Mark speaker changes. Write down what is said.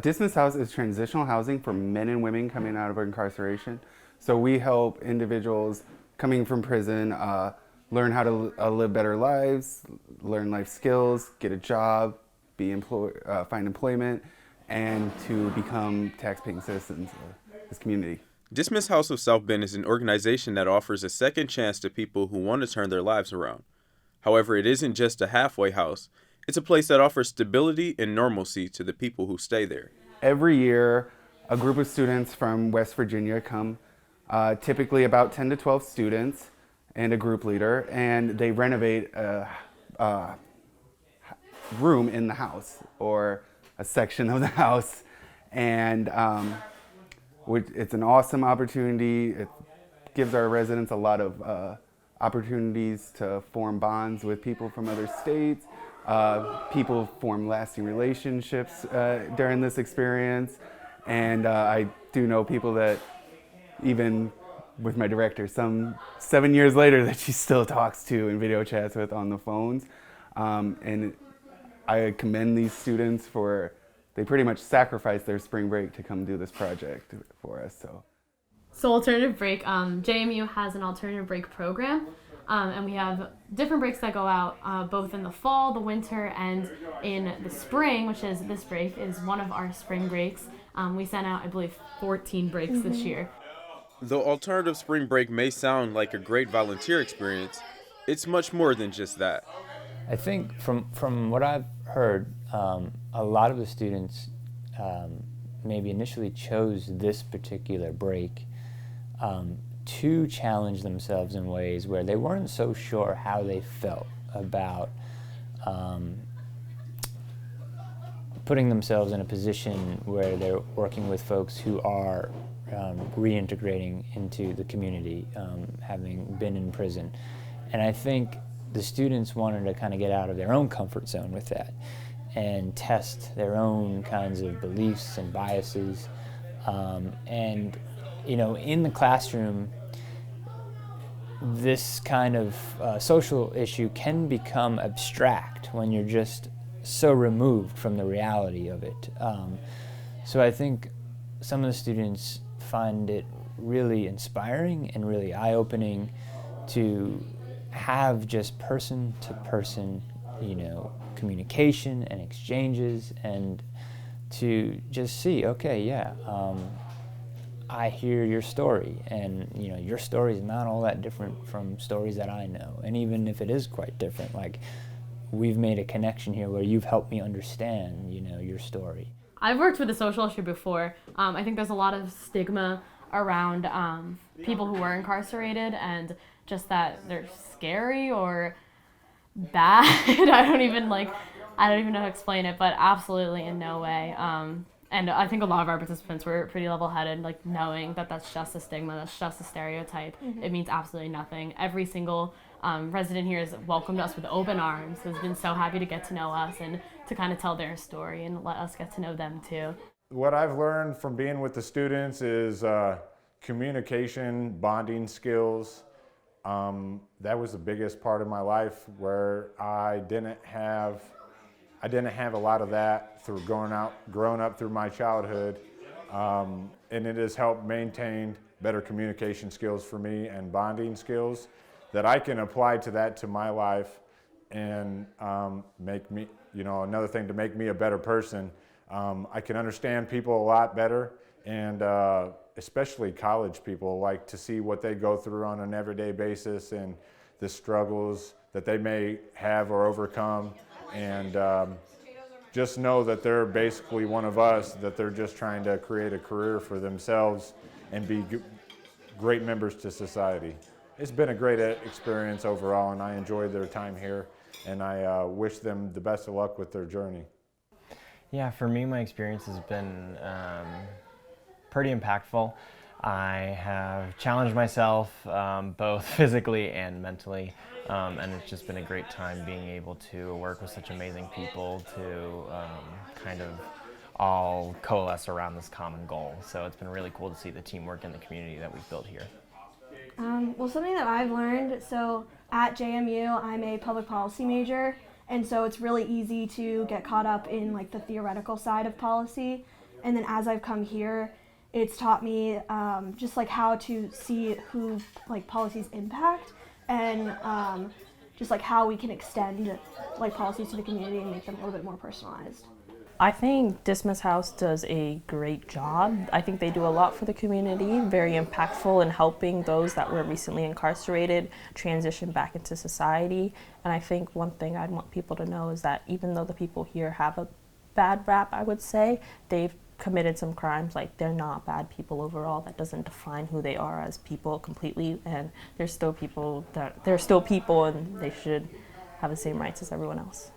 Speaker 1: Dismas House is transitional housing for men and women coming out of incarceration. So we help individuals coming from prison learn how to live better lives, learn life skills, get a job, find employment, and to become tax-paying citizens of this community.
Speaker 2: Dismas House of South Bend is an organization that offers a second chance to people who want to turn their lives around. However, it isn't just a halfway house. It's a place that offers stability and normalcy to the people who stay there.
Speaker 1: Every year, a group of students from West Virginia come, typically about 10 to 12 students and a group leader, and they renovate a room in the house or a section of the house. And it's an awesome opportunity. It gives our residents a lot of opportunities to form bonds with people from other states. People form lasting relationships during this experience. And I do know people that, even with my director, some 7 years later, that she still talks to and video chats with on the phones. And I commend these students they pretty much sacrificed their spring break to come do this project for us.
Speaker 3: So Alternative Break, JMU has an alternative break program, and we have different breaks that go out both in the fall, the winter, and in the spring, which is this break is one of our spring breaks. We sent out, I believe, 14 breaks this year.
Speaker 2: Though alternative spring break may sound like a great volunteer experience, it's much more than just that.
Speaker 4: I think from what I've heard, a lot of the students maybe initially chose this particular break to challenge themselves in ways where they weren't so sure how they felt about putting themselves in a position where they're working with folks who are reintegrating into the community, having been in prison. And I think the students wanted to kind of get out of their own comfort zone with that and test their own kinds of beliefs and biases. And, in the classroom, this kind of social issue can become abstract when you're just so removed from the reality of it. So I think some of the students find it really inspiring and really eye-opening to have just person-to-person, communication and exchanges, and to just see, okay, yeah, I hear your story, and your story is not all that different from stories that I know, and even if it is quite different, like, we've made a connection here where you've helped me understand, your story.
Speaker 3: I've worked with a social issue before. I think there's a lot of stigma around people who were incarcerated, and just that they're scary or bad. I don't even know how to explain it, but absolutely in no way. And I think a lot of our participants were pretty level-headed, knowing that that's just a stigma, that's just a stereotype. Mm-hmm. It means absolutely nothing. Every single resident here has welcomed us with open arms, has been so happy to get to know us and to kind of tell their story and let us get to know them too.
Speaker 5: What I've learned from being with the students is communication, bonding skills. That was the biggest part of my life, where I didn't have a lot of that through growing up through my childhood, and it has helped maintain better communication skills for me and bonding skills that I can apply to my life and make me, another thing to make me a better person. I can understand people a lot better, and especially college people, like to see what they go through on an everyday basis and the struggles that they may have or overcome, and just know that they're basically one of us, that they're just trying to create a career for themselves and be great members to society. It's been a great experience overall, and I enjoyed their time here, and I wish them the best of luck with their journey.
Speaker 6: Yeah, for me, my experience has been pretty impactful. I have challenged myself both physically and mentally, and it's just been a great time being able to work with such amazing people to kind of all coalesce around this common goal. So it's been really cool to see the teamwork in the community that we've built here.
Speaker 7: Well, something that I've learned, so at JMU, I'm a public policy major, And so it's really easy to get caught up in like the theoretical side of policy. And then as I've come here, it's taught me just like how to see who like policies impact, and just like how we can extend like policies to the community and make them a little bit more personalized.
Speaker 8: I think Dismas House does a great job. I think they do a lot for the community, very impactful in helping those that were recently incarcerated transition back into society. And I think one thing I'd want people to know is that even though the people here have a bad rap, I would say, they've committed some crimes. Like, they're not bad people overall. That doesn't define who they are as people completely, and they're still people and they should have the same rights as everyone else.